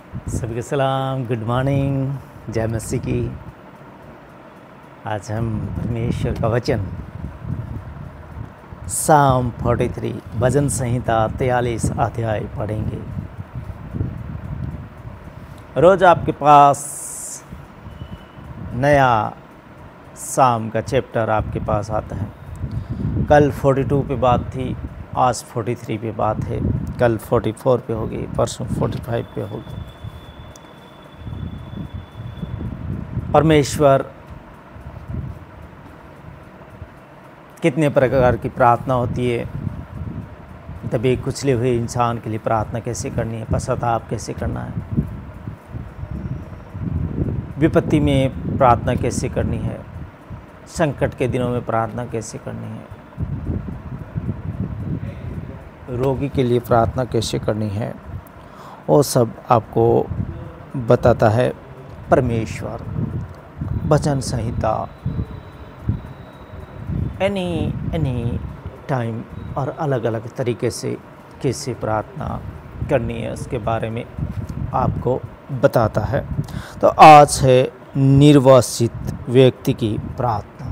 सभी को सलाम, गुड मॉर्निंग, जय मसीह की। आज हम परमेश्वर का वचन साम 43 भजन संहिता 43 अध्याय पढ़ेंगे। रोज़ आपके पास नया साम का चैप्टर आपके पास आता है। कल 42 पे बात थी, आज 43 पे बात है, कल 44 पे होगी, परसों 45 पे होगी। परमेश्वर कितने प्रकार की प्रार्थना होती है। दबे कुचले हुए इंसान के लिए प्रार्थना कैसे करनी है, पश्चाताप कैसे करना है, विपत्ति में प्रार्थना कैसे करनी है, संकट के दिनों में प्रार्थना कैसे करनी है, रोगी के लिए प्रार्थना कैसे करनी है, वो सब आपको बताता है परमेश्वर। भजन संहिता एनी टाइम और अलग अलग तरीके से कैसे प्रार्थना करनी है उसके बारे में आपको बताता है। तो आज है निर्वासित व्यक्ति की प्रार्थना।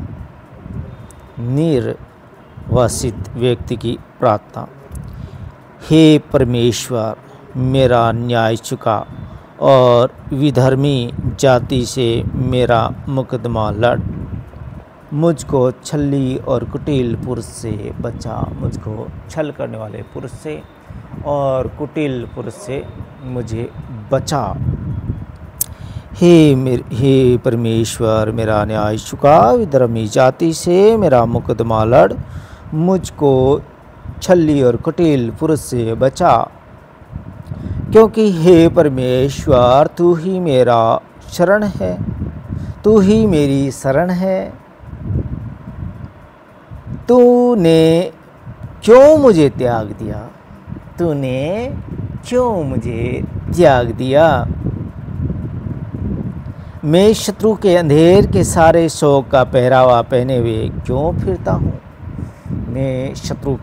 निर्वासित व्यक्ति की प्रार्थना। हे परमेश्वर, मेरा न्याय चुका और विधर्मी जाति से मेरा मुकदमा लड़। मुझको छली और कुटिल पुरुष से बचा। मुझको छल करने वाले पुरुष से और कुटिल पुरुष से मुझे बचा। हे परमेश्वर, मेरा न्याय चुका, विधर्मी जाति से मेरा मुकदमा लड़। मुझको छली और कुटिल पुरुष से बचा। क्योंकि हे परमेश्वर, तू ही मेरा शरण है, तू ही मेरी शरण है। तूने क्यों मुझे त्याग दिया? तूने क्यों मुझे त्याग दिया? मैं शत्रु के अंधेर के सारे शोक का पहरावा पहने हुए क्यों फिरता हूँ? मैं शत्रु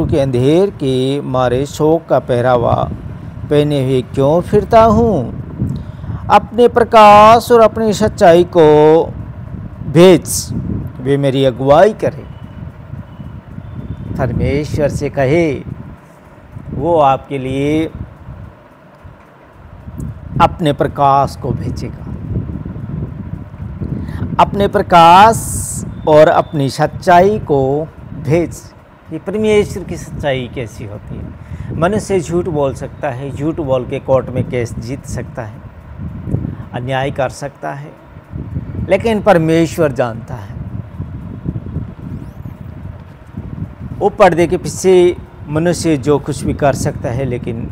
के अंधेर के मारे शोक का पहरावा पहने हुए क्यों फिरता हूँ? अपने प्रकाश और अपनी सच्चाई को भेज, वे मेरी अगुवाई करे। परमेश्वर से कहे, वो आपके लिए अपने प्रकाश को भेजेगा। अपने प्रकाश और अपनी सच्चाई को भेज। ये परमेश्वर की सच्चाई कैसी होती है? मनुष्य झूठ बोल सकता है, झूठ बोल के कोर्ट में केस जीत सकता है, अन्याय कर सकता है, लेकिन परमेश्वर जानता है। वो पर्दे के पीछे मनुष्य जो कुछ भी कर सकता है, लेकिन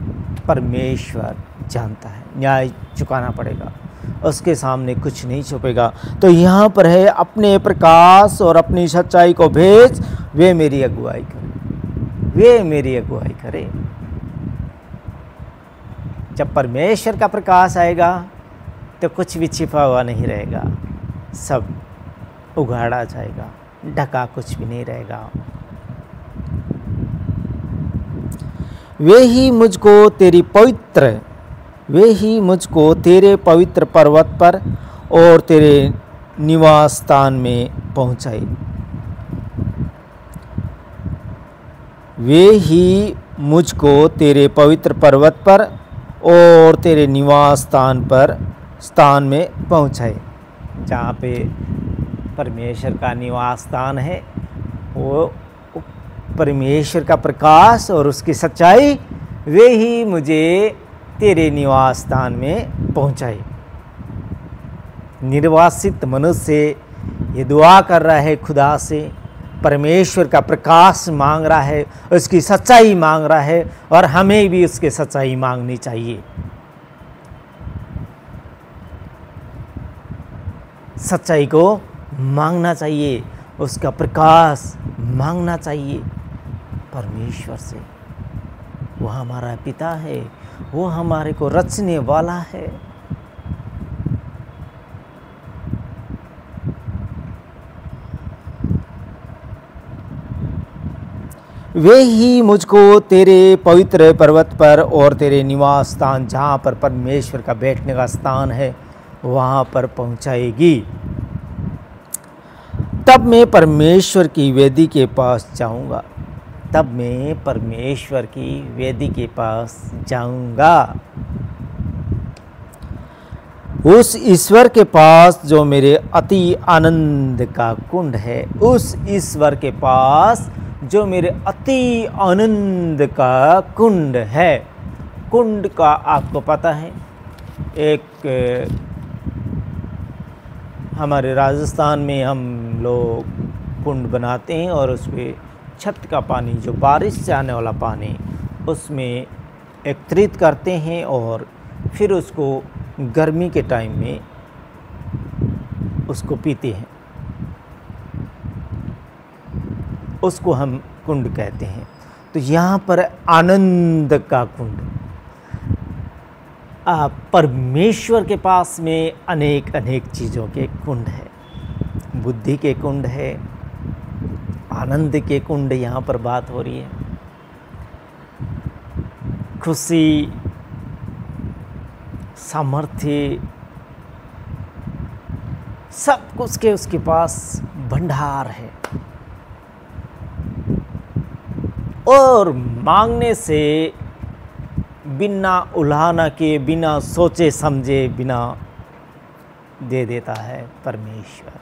परमेश्वर जानता है। न्याय चुकाना पड़ेगा, उसके सामने कुछ नहीं छुपेगा। तो यहाँ पर है, अपने प्रकाश और अपनी सच्चाई को भेज, वे मेरी अगुवाई करे। वे मेरी अगुवाई करे। जब परमेश्वर का प्रकाश आएगा तो कुछ भी छिपा हुआ नहीं रहेगा, सब उघाड़ा जाएगा, ढका कुछ भी नहीं रहेगा। वे ही मुझको तेरे पवित्र पर्वत पर और तेरे निवास स्थान में पहुँचाए। वे ही मुझको तेरे पवित्र पर्वत पर और तेरे निवास स्थान में पहुँचाए। जहाँ पे परमेश्वर का निवास स्थान है, वो परमेश्वर का प्रकाश और उसकी सच्चाई, वे ही मुझे तेरे निवास स्थान में पहुँचाए। निर्वासित मनुष्य ये दुआ कर रहा है खुदा से, परमेश्वर का प्रकाश मांग रहा है, उसकी सच्चाई मांग रहा है, और हमें भी उसकी सच्चाई मांगनी चाहिए। सच्चाई को मांगना चाहिए, उसका प्रकाश मांगना चाहिए परमेश्वर से। वो हमारा पिता है, वो हमारे को रचने वाला है। वे ही मुझको तेरे पवित्र पर्वत पर और तेरे निवास स्थान जहाँ पर परमेश्वर का बैठने का स्थान है वहाँ पर पहुँचाएगी। तब मैं परमेश्वर की वेदी के पास जाऊँगा, तब मैं परमेश्वर की वेदी के पास जाऊँगा, उस ईश्वर के पास जो मेरे अति आनंद का कुंड है, उस ईश्वर के पास जो मेरे अति आनंद का कुंड है। कुंड का आपको पता है, एक हमारे राजस्थान में हम लोग कुंड बनाते हैं और उसमें छत का पानी, जो बारिश से आने वाला पानी, उसमें एकत्रित करते हैं और फिर उसको गर्मी के टाइम में उसको पीते हैं, उसको हम कुंड कहते हैं। तो यहाँ पर आनंद का कुंड, परमेश्वर के पास में अनेक अनेक चीज़ों के कुंड है, बुद्धि के कुंड है, आनंद के कुंड यहाँ पर बात हो रही है, खुशी, सामर्थ्य, सब कुछ के उसके पास भंडार है। और मांगने से बिना उलाहना के, बिना सोचे समझे, बिना दे देता है परमेश्वर।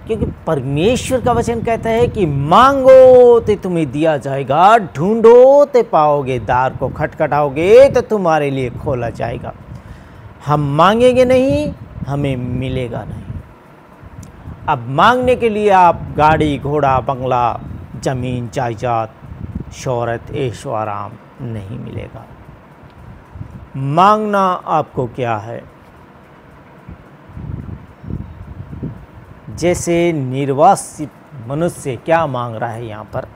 क्योंकि परमेश्वर का वचन कहता है कि मांगो तो तुम्हें दिया जाएगा, ढूंढो तो पाओगे, द्वार को खटखटाओगे तो तुम्हारे लिए खोला जाएगा। हम मांगेंगे नहीं, हमें मिलेगा नहीं। अब मांगने के लिए आप गाड़ी, घोड़ा, बंगला, जमीन, जायदाद, शोहरत, ऐशो आराम नहीं मिलेगा। मांगना आपको क्या है? जैसे निर्वासित मनुष्य क्या मांग रहा है यहाँ पर,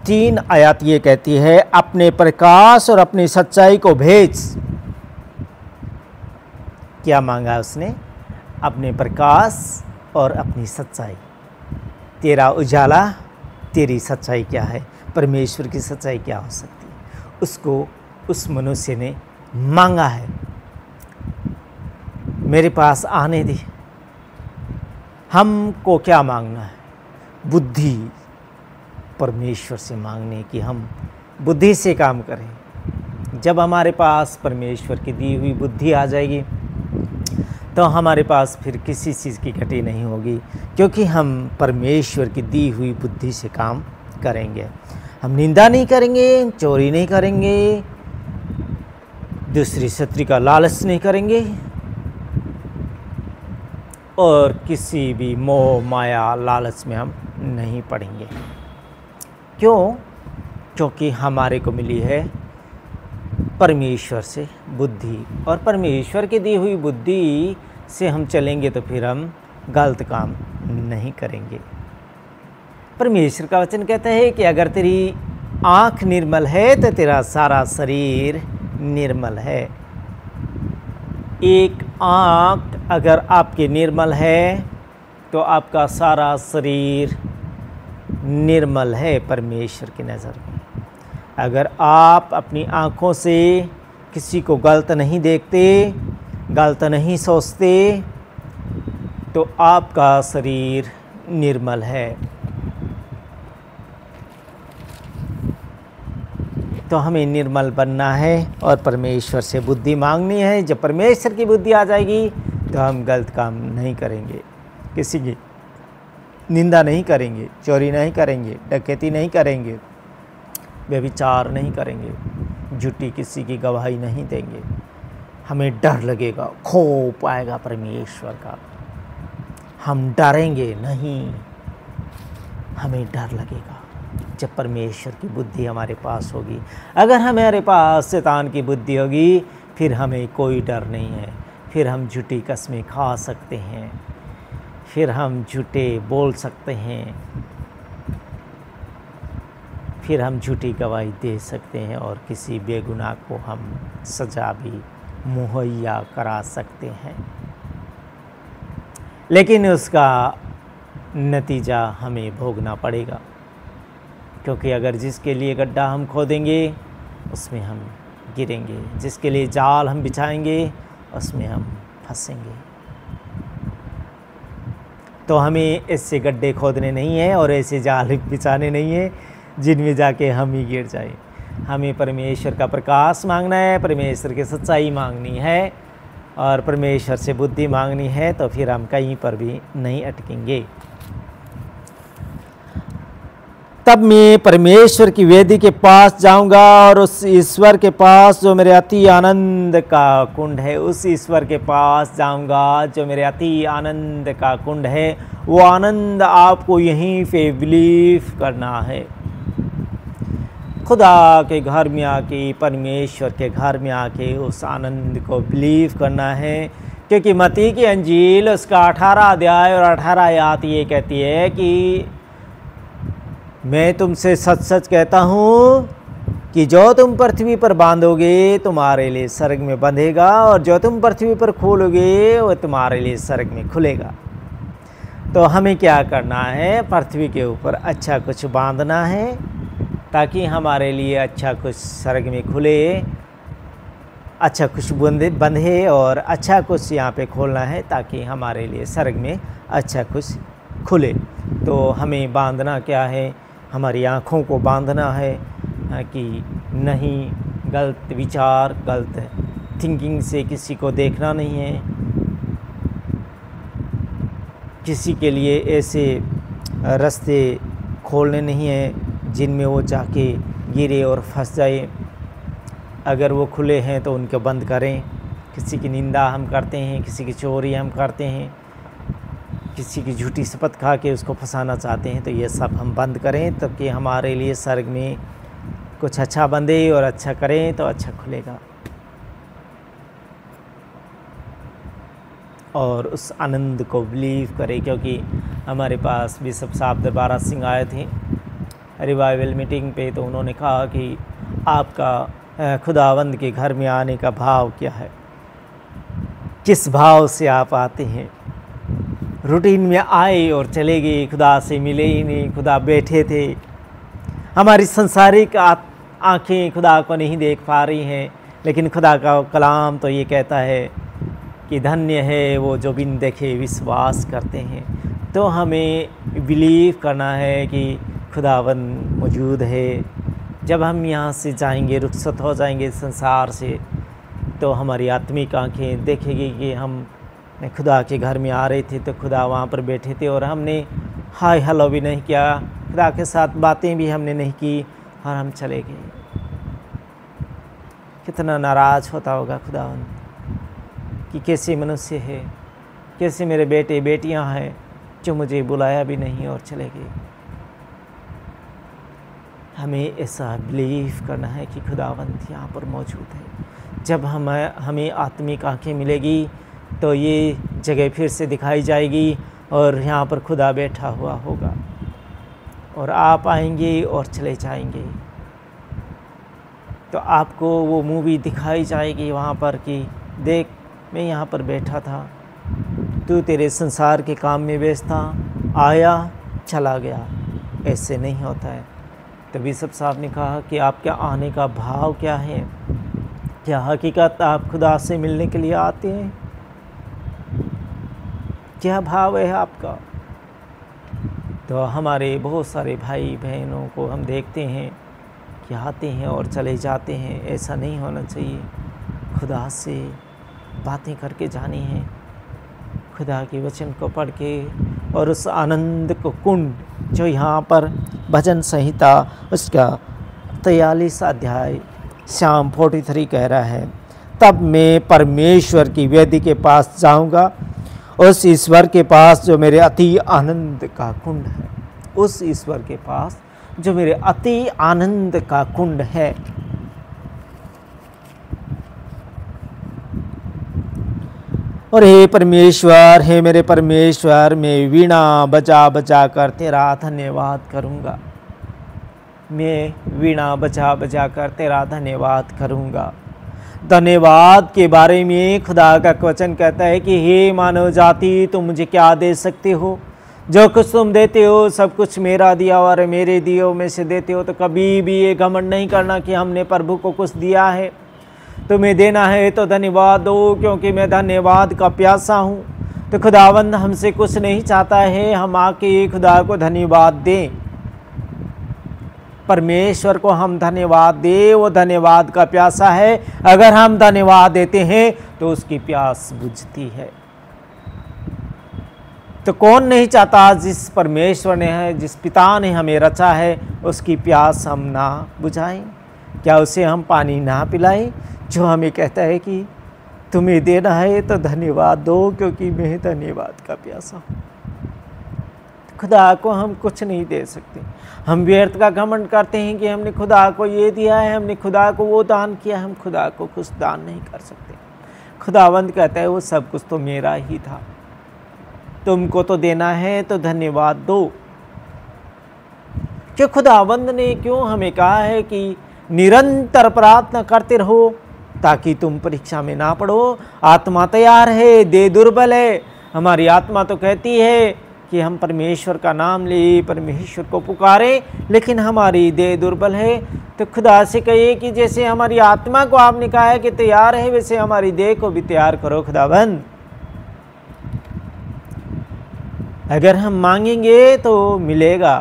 3 आयत ये कहती है, अपने प्रकाश और अपनी सच्चाई को भेज। क्या मांगा उसने? अपने प्रकाश और अपनी सच्चाई। तेरा उजाला, तेरी सच्चाई क्या है? परमेश्वर की सच्चाई क्या हो सकती है? उसको उस मनुष्य ने मांगा है, मेरे पास आने दे। हमको क्या मांगना है? बुद्धि परमेश्वर से मांगने की, हम बुद्धि से काम करें। जब हमारे पास परमेश्वर की दी हुई बुद्धि आ जाएगी तो हमारे पास फिर किसी चीज़ की घटी नहीं होगी, क्योंकि हम परमेश्वर की दी हुई बुद्धि से काम करेंगे। हम निंदा नहीं करेंगे, चोरी नहीं करेंगे, दूसरी स्त्री का लालच नहीं करेंगे और किसी भी मोह माया लालच में हम नहीं पड़ेंगे। क्यों? क्योंकि हमारे को मिली है परमेश्वर से बुद्धि, और परमेश्वर की दी हुई बुद्धि से हम चलेंगे तो फिर हम गलत काम नहीं करेंगे। परमेश्वर का वचन कहता है कि अगर तेरी आँख निर्मल है तो तेरा सारा शरीर निर्मल है। एक आँख अगर आपके निर्मल है तो आपका सारा शरीर निर्मल है परमेश्वर की नज़र में। अगर आप अपनी आँखों से किसी को गलत नहीं देखते, गलत नहीं सोचते, तो आपका शरीर निर्मल है। तो हमें निर्मल बनना है और परमेश्वर से बुद्धि मांगनी है। जब परमेश्वर की बुद्धि आ जाएगी तो हम गलत काम नहीं करेंगे, किसी की निंदा नहीं करेंगे, चोरी नहीं करेंगे, डकैती नहीं करेंगे, व्यभिचार नहीं करेंगे, झूठी किसी की गवाही नहीं देंगे। हमें डर लगेगा, खौफ आएगा परमेश्वर का, हम डरेंगे नहीं, हमें डर लगेगा जब परमेश्वर की बुद्धि हमारे पास होगी। अगर हमारे पास शैतान की बुद्धि होगी फिर हमें कोई डर नहीं है, फिर हम झूठी कस्में खा सकते हैं, फिर हम झूठे बोल सकते हैं, फिर हम झूठी गवाही दे सकते हैं और किसी बेगुनाह को हम सज़ा भी मुहैया करा सकते हैं। लेकिन उसका नतीजा हमें भोगना पड़ेगा। क्योंकि अगर जिसके लिए गड्ढा हम खोदेंगे उसमें हम गिरेंगे, जिसके लिए जाल हम बिछाएंगे उसमें हम फंसेंगे। तो हमें ऐसे गड्ढे खोदने नहीं है और ऐसे जाल बिछाने नहीं है जिनमें जाके हम ही गिर जाए। हमें परमेश्वर का प्रकाश मांगना है, परमेश्वर की सच्चाई मांगनी है और परमेश्वर से बुद्धि मांगनी है, तो फिर हम कहीं पर भी नहीं अटकेंगे। तब मैं परमेश्वर की वेदी के पास जाऊंगा और उस ईश्वर के पास जो मेरे अति आनंद का कुंड है, उस ईश्वर के पास जाऊंगा जो मेरे अति आनंद का कुंड है। वो आनंद आपको यहीं पे बिलीव करना है। खुदा के घर में आके, परमेश्वर के घर में आके उस आनंद को बिलीव करना है। क्योंकि मत्ती की अंजील उसका 18 अध्याय और 18 आयत ये कहती है कि मैं तुमसे सच सच कहता हूँ कि जो तुम पृथ्वी पर बांधोगे तुम्हारे लिए स्वर्ग में बंधेगा, और जो तुम पृथ्वी पर खोलोगे वो तुम्हारे लिए स्वर्ग में खुलेगा। तो हमें क्या करना है? पृथ्वी के ऊपर अच्छा कुछ बांधना है ताकि हमारे लिए अच्छा कुछ स्वर्ग में खुले, अच्छा कुछ बंधे और अच्छा कुछ यहाँ पे खोलना है ताकि हमारे लिए स्वर्ग में अच्छा कुछ खुले। तो हमें बांधना क्या है? हमारी आँखों को बांधना है कि नहीं गलत विचार, गलत थिंकिंग से किसी को देखना नहीं है, किसी के लिए ऐसे रास्ते खोलने नहीं है जिनमें वो जाके गिरे और फंस जाए। अगर वो खुले हैं तो उनको बंद करें। किसी की निंदा हम करते हैं, किसी की चोरी हम करते हैं, किसी की झूठी शपथ खा के उसको फंसाना चाहते हैं, तो ये सब हम बंद करें ताकि हमारे लिए स्वर्ग में कुछ अच्छा बंधे और अच्छा करें तो अच्छा खुलेगा। और उस आनंद को बिलीव करें। क्योंकि हमारे पास बिशप साहब दरबारा सिंह आए थे रिवाइवल मीटिंग पे, तो उन्होंने कहा कि आपका खुदावंद के घर में आने का भाव क्या है, किस भाव से आप आते हैं? रूटीन में आए और चले गए, खुदा से मिले ही नहीं, खुदा बैठे थे। हमारी संसारिक आँखें खुदा को नहीं देख पा रही हैं, लेकिन खुदा का कलाम तो ये कहता है कि धन्य है वो जो बिन देखे विश्वास करते हैं। तो हमें बिलीव करना है कि खुदावंद मौजूद है। जब हम यहाँ से जाएंगे, रुखसत हो जाएंगे संसार से, तो हमारी आत्मिक आँखें देखेगी कि हम खुदा के घर में आ रहे थे तो खुदा वहाँ पर बैठे थे और हमने हाय हेलो भी नहीं किया, खुदा के साथ बातें भी हमने नहीं की और हम चले गए। कितना नाराज़ होता होगा खुदावंद कि कैसे मनुष्य है, कैसे मेरे बेटे बेटियां हैं जो मुझे बुलाया भी नहीं और चले गए। हमें ऐसा बिलीव करना है कि खुदावंद यहाँ पर मौजूद है। जब हमें आत्मिक आँखें मिलेगी तो ये जगह फिर से दिखाई जाएगी और यहाँ पर खुदा बैठा हुआ होगा और आप आएंगे और चले जाएंगे। तो आपको वो मूवी दिखाई जाएगी वहाँ पर कि देख मैं यहाँ पर बैठा था, तू तेरे संसार के काम में व्यस्त था, आया चला गया। ऐसे नहीं होता है। तो बिशप साहब ने कहा कि आपके आने का भाव क्या है? क्या हकीकत आप खुदा से मिलने के लिए आते हैं? क्या भाव है आपका? तो हमारे बहुत सारे भाई बहनों को हम देखते हैं कि आते हैं और चले जाते हैं। ऐसा नहीं होना चाहिए। खुदा से बातें करके जानी है, खुदा के वचन को पढ़ के, और उस आनंद को कुंड जो यहाँ पर भजन संहिता उसका 43 अध्याय शाम 43 कह रहा है, तब मैं परमेश्वर की वेदी के पास जाऊँगा, उस ईश्वर के पास जो मेरे अति आनंद का कुंड है, उस ईश्वर के पास जो मेरे अति आनंद का कुंड है। और हे परमेश्वर, हे मेरे परमेश्वर, मैं वीणा बजा बजा कर तेरा धन्यवाद करूँगा। मैं वीणा बजा बजा कर तेरा धन्यवाद करूँगा। धन्यवाद के बारे में खुदा का वचन कहता है कि हे मानव जाति, तुम मुझे क्या दे सकते हो? जो कुछ तुम देते हो सब कुछ मेरा दिया और मेरे दियो में से देते हो। तो कभी भी ये घमंड नहीं करना कि हमने प्रभु को कुछ दिया है, तुम्हें देना है तो धन्यवाद दो, क्योंकि मैं धन्यवाद का प्यासा हूँ। तो खुदावंद हमसे कुछ नहीं चाहता है, हम आके खुदा को धन्यवाद दें, परमेश्वर को हम धन्यवाद दें। वो धन्यवाद का प्यासा है, अगर हम धन्यवाद देते हैं तो उसकी प्यास बुझती है। तो कौन नहीं चाहता, जिस परमेश्वर ने है, जिस पिता ने हमें रचा है, उसकी प्यास हम ना बुझाएं? क्या उसे हम पानी ना पिलाएं जो हमें कहता है कि तुम्हें देना है तो धन्यवाद दो, क्योंकि मैं धन्यवाद का प्यासा हूँ। खुदा को हम कुछ नहीं दे सकते। हम व्यर्थ का घमंड करते हैं कि हमने खुदा को ये दिया है, हमने खुदा को वो दान किया। हम खुदा को कुछ दान नहीं कर सकते। खुदावंद कहता है वो सब कुछ तो मेरा ही था, तुमको तो देना है तो धन्यवाद दो। कि खुदावंद ने क्यों हमें कहा है कि निरंतर प्रार्थना करते रहो ताकि तुम परीक्षा में ना पड़ो। आत्मा तैयार है, देह दुर्बल है। हमारी आत्मा तो कहती है कि हम परमेश्वर का नाम ले, परमेश्वर को पुकारें, लेकिन हमारी देह दुर्बल है। तो खुदा से कहिए कि जैसे हमारी आत्मा को आपने कहा है कि तैयार है, वैसे हमारी देह को भी तैयार करो खुदाबंद। अगर हम मांगेंगे तो मिलेगा।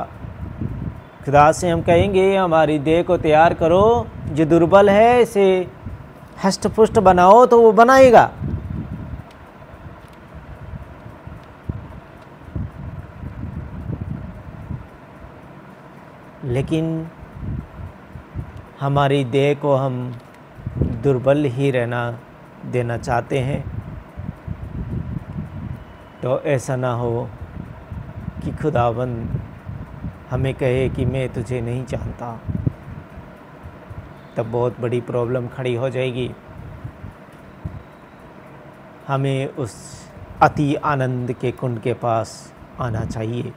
खुदा से हम कहेंगे हमारी देह को तैयार करो, जो दुर्बल है इसे हष्ट पुष्ट बनाओ, तो वो बनाएगा। लेकिन हमारी देह को हम दुर्बल ही रहना देना चाहते हैं। तो ऐसा ना हो कि खुदावंद हमें कहे कि मैं तुझे नहीं जानता, तब बहुत बड़ी प्रॉब्लम खड़ी हो जाएगी। हमें उस अति आनंद के कुंड के पास आना चाहिए।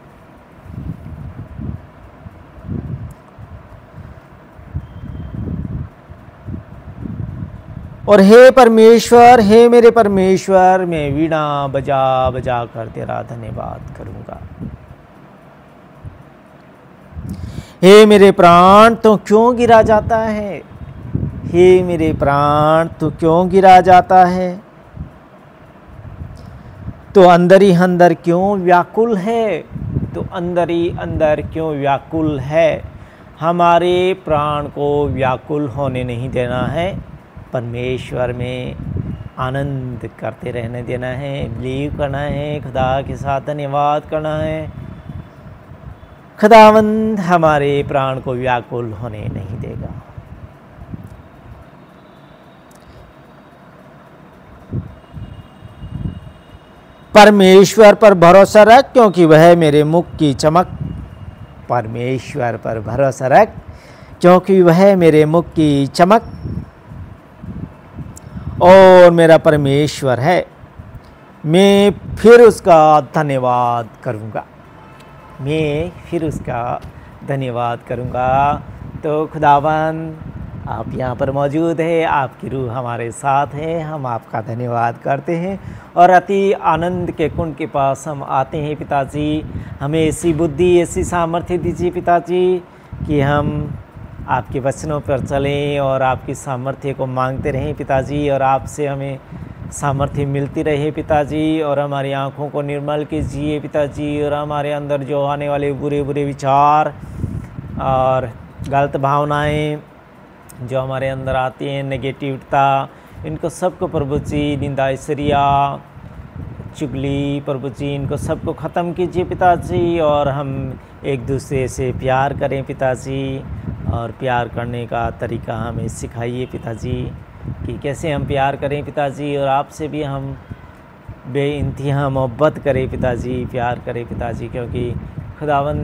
और हे परमेश्वर, हे मेरे परमेश्वर, मैं वीणा बजा बजा कर तेरा धन्यवाद करूँगा। हे मेरे प्राण, तो क्यों गिरा जाता है? हे मेरे प्राण, तो क्यों गिरा जाता है? तो अंदर ही अंदर क्यों व्याकुल है? तो अंदर ही अंदर क्यों व्याकुल है? हमारे प्राण को व्याकुल होने नहीं देना है, परमेश्वर में आनंद करते रहने देना है, बिलीव करना है, खुदा के साथ धन्यवाद करना है। खुदावंद हमारे प्राण को व्याकुल होने नहीं देगा। परमेश्वर पर भरोसा रख, क्योंकि वह मेरे मुख की चमक। परमेश्वर पर भरोसा रख, क्योंकि वह मेरे मुख की चमक और मेरा परमेश्वर है। मैं फिर उसका धन्यवाद करूँगा, मैं फिर उसका धन्यवाद करूँगा। तो खुदावन आप यहाँ पर मौजूद है, आपकी रूह हमारे साथ है, हम आपका धन्यवाद करते हैं और अति आनंद के कुंड के पास हम आते हैं। पिताजी हमें ऐसी बुद्धि, ऐसी सामर्थ्य दीजिए पिताजी कि हम आपके वचनों पर चलें और आपकी सामर्थ्य को मांगते रहें पिताजी, और आपसे हमें सामर्थ्य मिलती रहे पिताजी। और हमारी आँखों को निर्मल कीजिए पिताजी, और हमारे अंदर जो आने वाले बुरे बुरे विचार और गलत भावनाएं जो हमारे अंदर आती हैं, नेगेटिविटी, इनको सबको प्रभु जी, निंदा, ईर्ष्या, चुगली, प्रभु जी इनको सबको ख़त्म कीजिए पिताजी। और हम एक दूसरे से प्यार करें पिताजी, और प्यार करने का तरीका हमें सिखाइए पिताजी कि कैसे हम प्यार करें पिताजी, और आपसे भी हम बेइंतहा मोहब्बत करें पिताजी, प्यार करें पिताजी। क्योंकि खुदावन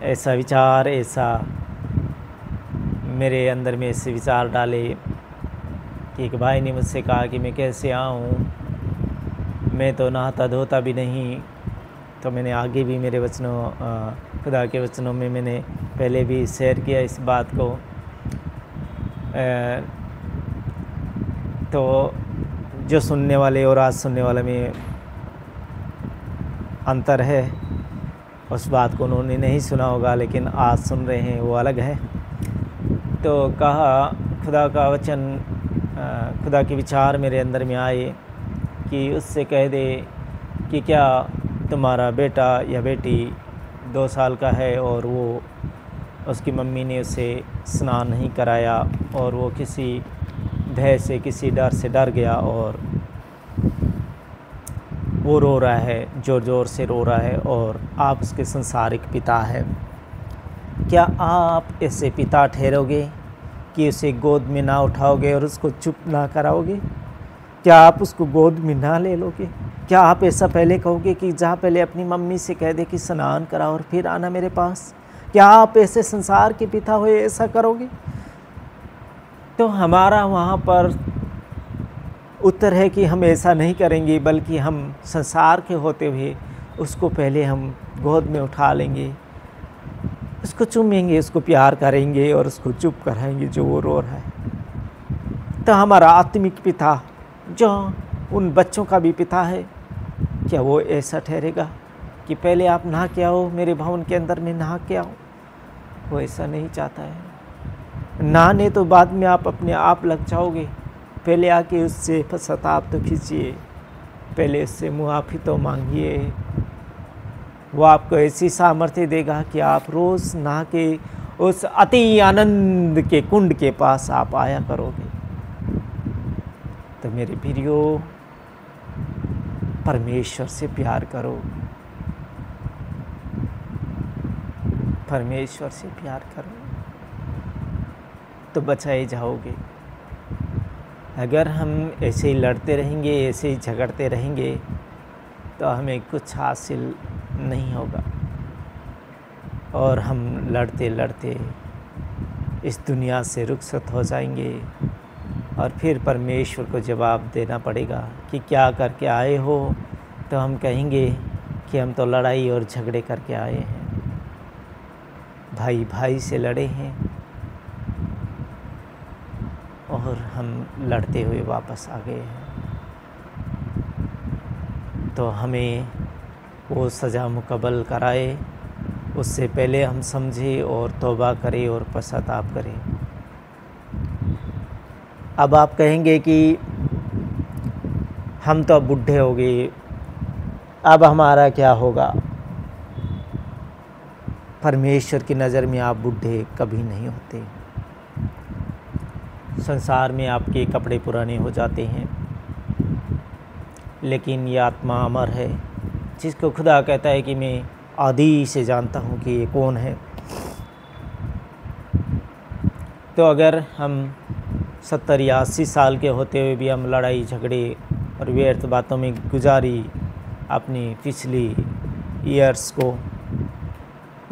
ऐसा विचार, ऐसा मेरे अंदर में ऐसे विचार डाले कि एक भाई ने मुझसे कहा कि मैं कैसे आऊँ, मैं तो नहाता धोता भी नहीं। तो मैंने आगे भी मेरे वचनों, खुदा के वचनों में मैंने पहले भी शेयर किया इस बात को। तो जो सुनने वाले और आज सुनने वाले में अंतर है, उस बात को उन्होंने नहीं सुना होगा, लेकिन आज सुन रहे हैं, वो अलग है। तो कहा, खुदा का वचन, खुदा के विचार मेरे अंदर में आए कि उससे कह दे कि क्या तुम्हारा बेटा या बेटी 2 साल का है और वो उसकी मम्मी ने उसे स्नान नहीं कराया और वो किसी भय से, किसी डर से डर गया और वो रो रहा है, ज़ोर ज़ोर से रो रहा है और आप उसके संसारिक पिता हैं। क्या आप ऐसे पिता ठहरोगे कि उसे गोद में ना उठाओगे और उसको चुप ना कराओगे? क्या आप उसको गोद में ना ले लोगे? क्या आप ऐसा पहले कहोगे कि जहाँ पहले अपनी मम्मी से कह दे कि स्नान करा और फिर आना मेरे पास? क्या आप ऐसे संसार के पिता हुए ऐसा करोगे? तो हमारा वहाँ पर उत्तर है कि हम ऐसा नहीं करेंगे, बल्कि हम संसार के होते हुए उसको पहले हम गोद में उठा लेंगे, उसको चूमेंगे, उसको प्यार करेंगे और उसको चुप कराएंगे जो वो रो रहा है। तो हमारा आत्मिक पिता जो उन बच्चों का भी पिता है, क्या वो ऐसा ठहरेगा कि पहले आप नहा के आओ, मेरे भवन के अंदर में नहा के आओ? वो ऐसा नहीं चाहता है। नहाने तो बाद में आप अपने आप लग जाओगे, पहले आके उससे पश्चाताप तो खींचिए, पहले उससे मुआफ़ी तो मांगिए। वो आपको ऐसी सामर्थ्य देगा कि आप रोज़ नहा के उस अति आनंद के कुंड के पास आप आया करोगे। तो मेरे प्रियो, परमेश्वर से प्यार करो, परमेश्वर से प्यार करो तो बचाए जाओगे। अगर हम ऐसे ही लड़ते रहेंगे, ऐसे ही झगड़ते रहेंगे, तो हमें कुछ हासिल नहीं होगा और हम लड़ते लड़ते इस दुनिया से रुखसत हो जाएंगे और फिर परमेश्वर को जवाब देना पड़ेगा कि क्या करके आए हो? तो हम कहेंगे कि हम तो लड़ाई और झगड़े करके आए हैं, भाई भाई से लड़े हैं और हम लड़ते हुए वापस आ गए हैं। तो हमें वो सज़ा मुकम्मल कराए, उससे पहले हम समझें और तौबा करें और पश्चाताप करें। अब आप कहेंगे कि हम तो अब बूढ़े हो गए, अब हमारा क्या होगा? परमेश्वर की नज़र में आप बूढ़े कभी नहीं होते। संसार में आपके कपड़े पुराने हो जाते हैं, लेकिन ये आत्मा अमर है, जिसको खुदा कहता है कि मैं आदि से जानता हूँ कि ये कौन है। तो अगर हम 70 या 80 साल के होते हुए भी हम लड़ाई झगड़े और व्यर्थ बातों में गुजारी अपनी पिछली ईयर्स को,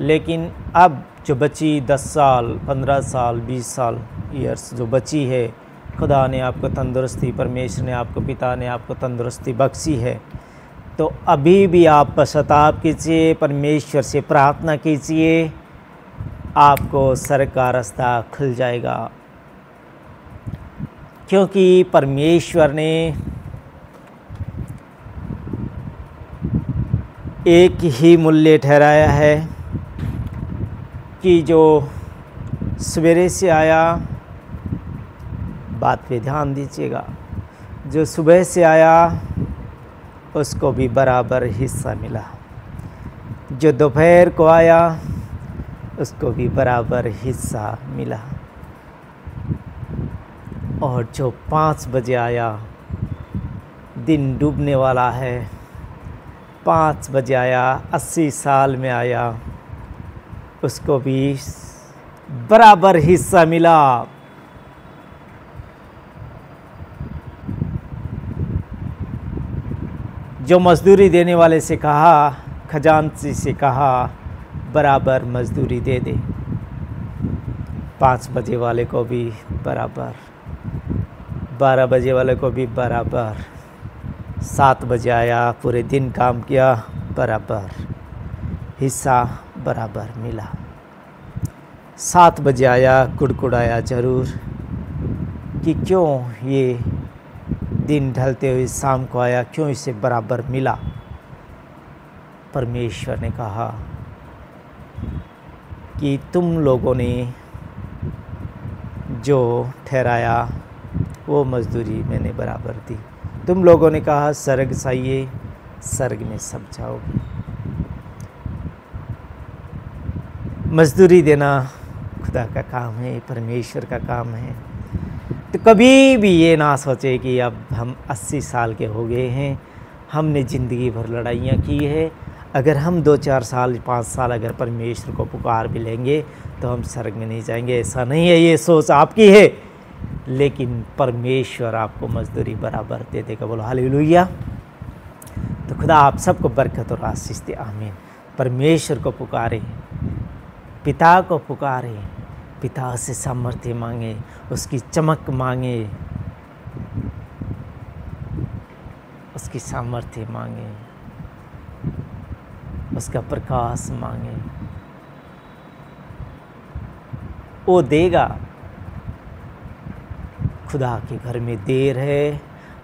लेकिन अब जो बची 10 साल, 15 साल, 20 साल ईयर्स जो बची है, खुदा ने आपको तंदुरुस्ती, परमेश्वर ने आपको, पिता ने आपको तंदुरुस्ती बख्शी है, तो अभी भी आप पश्चाताप कीजिए, परमेश्वर से प्रार्थना कीजिए, आपको स्वर्ग का रास्ता खुल जाएगा। क्योंकि परमेश्वर ने एक ही मूल्य ठहराया है कि जो सवेरे से आया, बात पे ध्यान दीजिएगा, जो सुबह से आया उसको भी बराबर हिस्सा मिला, जो दोपहर को आया उसको भी बराबर हिस्सा मिला, और जो 5 बजे आया, दिन डूबने वाला है, 5 बजे आया, 80 साल में आया, उसको भी बराबर हिस्सा मिला। जो मजदूरी देने वाले से कहा, खजांची से कहा, बराबर मजदूरी दे दे, 5 बजे वाले को भी बराबर, 12 बजे वाले को भी बराबर, 7 बजे आया, पूरे दिन काम किया, बराबर हिस्सा बराबर मिला। 7 बजे आया, कुड़कुड़ाया ज़रूर कि क्यों ये दिन ढलते हुए शाम को आया, क्यों इसे बराबर मिला। परमेश्वर ने कहा कि तुम लोगों ने जो ठहराया वो मजदूरी मैंने बराबर दी। तुम लोगों ने कहा स्वर्ग चाहिए, स्वर्ग में सब जाओगे। मजदूरी देना खुदा का काम है, परमेश्वर का काम है। तो कभी भी ये ना सोचे कि अब हम 80 साल के हो गए हैं, हमने ज़िंदगी भर लड़ाइयाँ की है, अगर हम 2-4 साल 5 साल अगर परमेश्वर को पुकार भी लेंगे तो हम स्वर्ग में नहीं जाएंगे। ऐसा नहीं है, ये सोच आपकी है, लेकिन परमेश्वर आपको मजदूरी बराबर दे देगा। बोलो हालेलुया। तो खुदा आप सबको बरकत और आशीष दे, आमीन। परमेश्वर को पुकारे, पिता को पुकारे, पिता से सामर्थ्य मांगे, उसकी चमक मांगे, उसकी सामर्थ्य मांगे, उसका प्रकाश मांगे, वो देगा। खुदा के घर में देर है,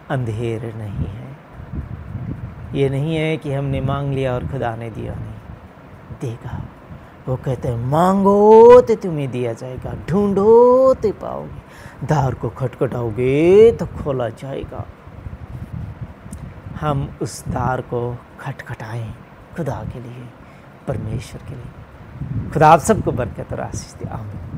अंधेर नहीं है। ये नहीं है कि हमने मांग लिया और खुदा ने दिया नहीं, देगा। वो कहते हैं मांगो तो तुम्हें दिया जाएगा, ढूंढो तो पाओगे, द्वार को खटखटाओगे तो खोला जाएगा। हम उस द्वार को खटखटाएं खुदा के लिए, परमेश्वर के लिए। खुदा आप सबको बरकत और आशीष दे, आमीन।